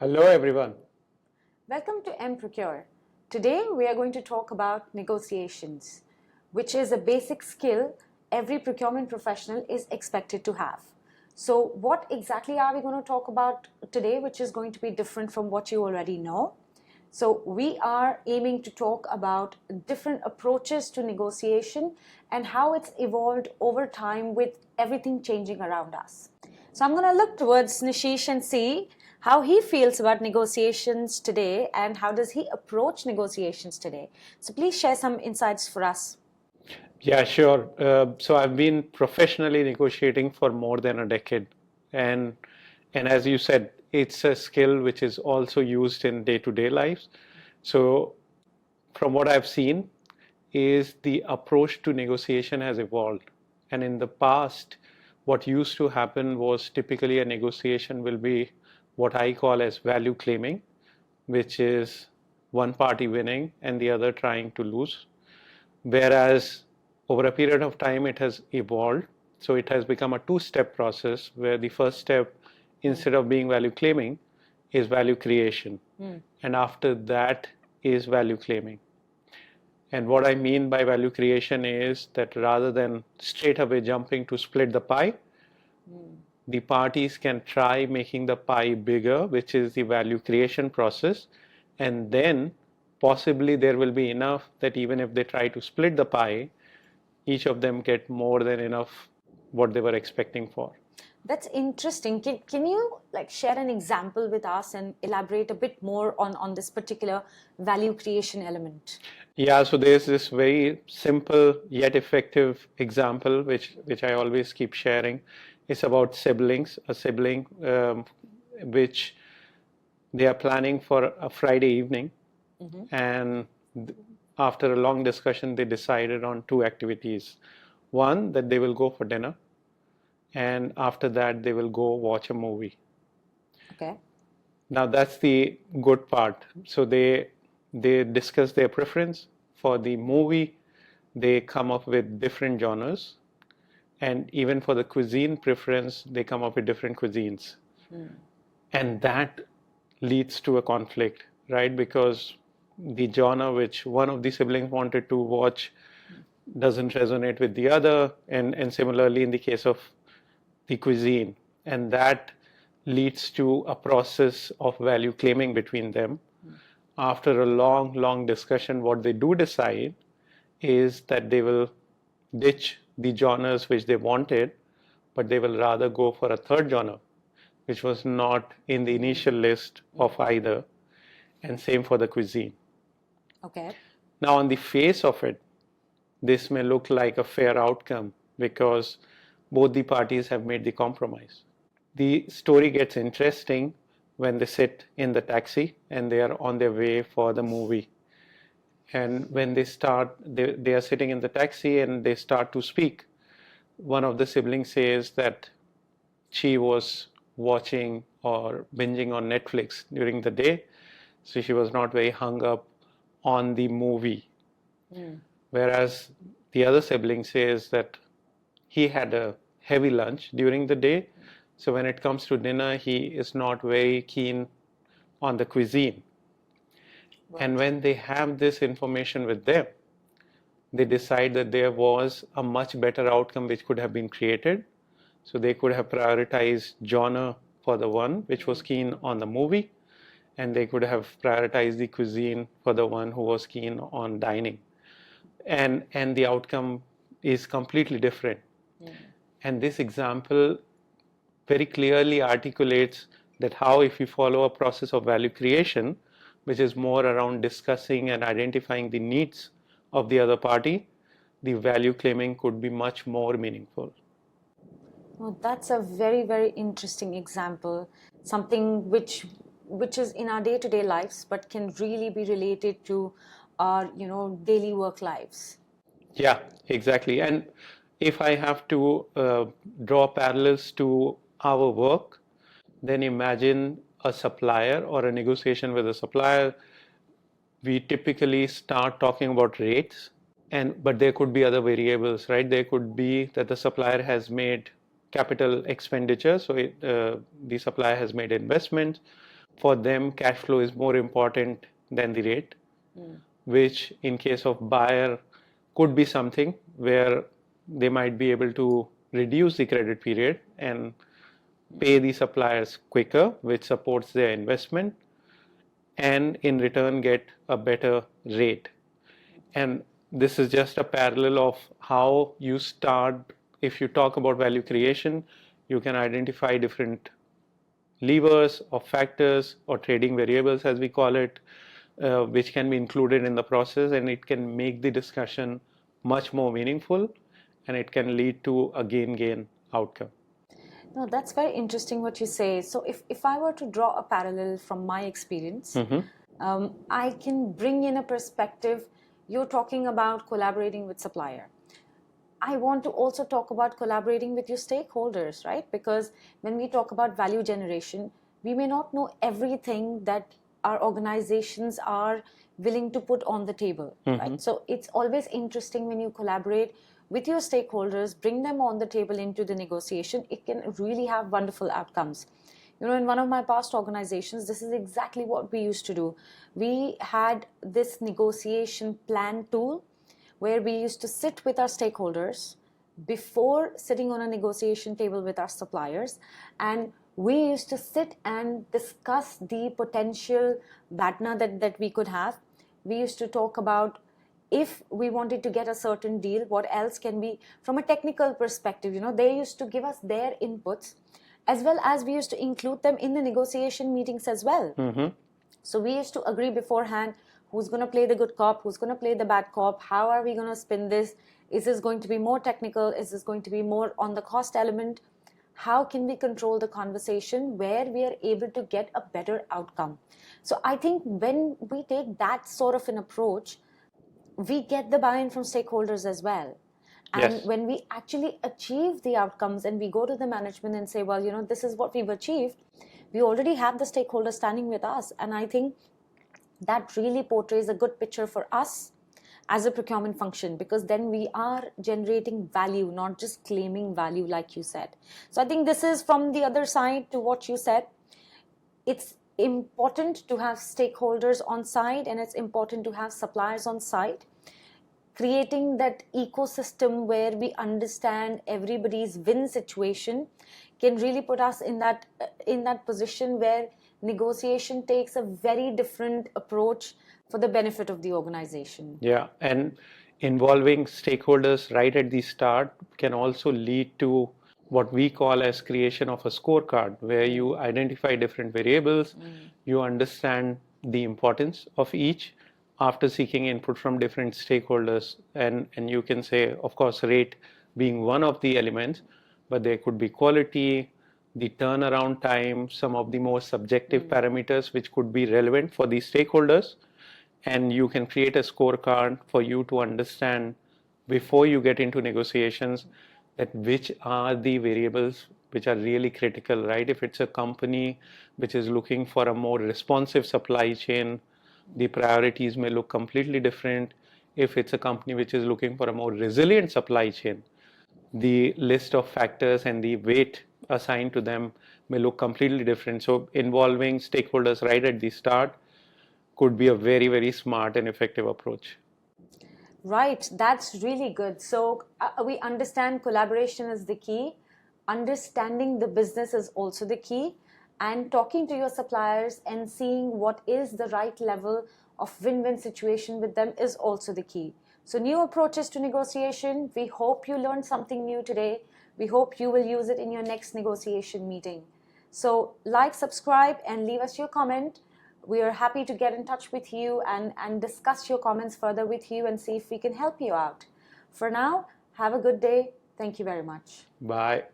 Hello everyone. Welcome to mProcure. Today we are going to talk about negotiations, which is a basic skill every procurement professional is expected to have. So, what exactly are we going to talk about today, which is going to be different from what you already know? So, we are aiming to talk about different approaches to negotiation and how it's evolved over time with everything changing around us. So, I'm going to look towards Nishish and see how he feels about negotiations today and how does he approach negotiations today. So, please share some insights for us. Yeah, sure. So I've been professionally negotiating for more than a decade, and as you said, it's a skill which is also used in day-to-day lives. So from what I've seen, is the approach to negotiation has evolved, and in the past, what used to happen was typically a negotiation will be what I call as value claiming, which is one party winning and the other trying to lose. Whereas over a period of time, it has evolved. So it has become a two-step process where the first step, instead of being value claiming, is value creation. And after that is value claiming. And what I mean by value creation is that rather than straight away jumping to split the pie, the parties can try making the pie bigger, which is the value creation process. And then possibly there will be enough that even if they try to split the pie, each of them get more than enough what they were expecting for. That's interesting. Can you share an example with us and elaborate a bit more on this particular value creation element? Yeah, so there's this very simple yet effective example which I always keep sharing. It's about siblings, a sibling which they are planning for a Friday evening, and after a long discussion, they decided on two activities. One, that they will go for dinner, and after that, they will go watch a movie. Okay. Now that's the good part. So they discuss their preference for the movie. They come up with different genres, and even for the cuisine preference, they come up with different cuisines, and that leads to a conflict, right? Because the genre which one of the siblings wanted to watch doesn't resonate with the other, and similarly in the case of the cuisine, and that leads to a process of value claiming between them. After a long discussion, what they do decide is that they will ditch the genres which they wanted, but they will rather go for a third genre, which was not in the initial list of either, and same for the cuisine. Okay. Now, on the face of it, this may look like a fair outcome because both the parties have made the compromise. The story gets interesting when they sit in the taxi and they are on their way for the movie. And when they are sitting in the taxi and they start to speak. One of the siblings says that she was watching or binging on Netflix during the day, so she was not very hung up on the movie. Whereas the other sibling says that he had a heavy lunch during the day, so when it comes to dinner, he is not very keen on the cuisine. Right. And when they have this information with them, they decide that there was a much better outcome which could have been created. So they could have prioritized genre for the one which was keen on the movie, and they could have prioritized the cuisine for the one who was keen on dining. And the outcome is completely different. And this example very clearly articulates that how, if you follow a process of value creation, which is more around discussing and identifying the needs of the other party, the value claiming could be much more meaningful. Oh, that's a very interesting example. Something which is in our day-to-day lives, but can really be related to our daily work lives. Yeah, exactly. And if I have to draw parallels to our work, then imagine a supplier or a negotiation with a supplier. We typically start talking about rates, but there could be other variables, right? There could be that the supplier has made capital expenditure, so the supplier has made investment. for them cash flow is more important than the rate, which in case of buyer could be something where they might be able to reduce the credit period and pay the suppliers quicker, which supports their investment, and in return get a better rate. And this is just a parallel of how you start. If you talk about value creation, you can identify different levers or factors or trading variables, as we call it, which can be included in the process, and it can make the discussion much more meaningful, and it can lead to a gain-gain outcome. No, that's very interesting what you say. So if I were to draw a parallel from my experience, I can bring in a perspective. You're talking about collaborating with supplier. I want to also talk about collaborating with your stakeholders, right? Because when we talk about value generation, we may not know everything that our organizations are willing to put on the table, right? So it's always interesting when you collaborate with your stakeholders, bring them on the table into the negotiation. It can really have wonderful outcomes. You know, in one of my past organizations, this is exactly what we used to do. We had this negotiation plan tool where we used to sit with our stakeholders before sitting on a negotiation table with our suppliers, and we used to sit and discuss the potential BATNA that we could have. We used to talk about if we wanted to get a certain deal, what else can be, from a technical perspective, you know, they used to give us their inputs, as well as we used to include them in the negotiation meetings as well. So we used to agree beforehand who's going to play the good cop, who's going to play the bad cop, how are we going to spin this, is this going to be more technical, is this going to be more on the cost element, how can we control the conversation where we are able to get a better outcome. So I think when we take that sort of an approach, we get the buy-in from stakeholders as well. And Yes. when we actually achieve the outcomes and we go to the management and say, well, you know, this is what we've achieved, we already have the stakeholders standing with us. And I think that really portrays a good picture for us as a procurement function, because then we are generating value, not just claiming value like you said. So I think this is from the other side to what you said. It's important to have stakeholders on side, and it's important to have suppliers on side. Creating that ecosystem where we understand everybody's win situation can really put us in that position where negotiation takes a very different approach for the benefit of the organization. Yeah, and involving stakeholders right at the start can also lead to what we call as creation of a scorecard, where you identify different variables, you understand the importance of each after seeking input from different stakeholders, and you can say, of course, rate being one of the elements, but there could be quality, the turnaround time, some of the more subjective parameters which could be relevant for these stakeholders. And you can create a scorecard for you to understand before you get into negotiations that which are the variables which are really critical, right? If it's a company which is looking for a more responsive supply chain, the priorities may look completely different. If it's a company which is looking for a more resilient supply chain, the list of factors and the weight assigned to them may look completely different. So involving stakeholders right at the start could be a very, very smart and effective approach. Right, that's really good. So we understand collaboration is the key, understanding the business is also the key, and talking to your suppliers and seeing what is the right level of win-win situation with them is also the key. So new approaches to negotiation. We hope you learned something new today. We hope you will use it in your next negotiation meeting. So like, subscribe, and leave us your comment. We are happy to get in touch with you and discuss your comments further with you and see if we can help you out. For now, have a good day. Thank you very much. Bye.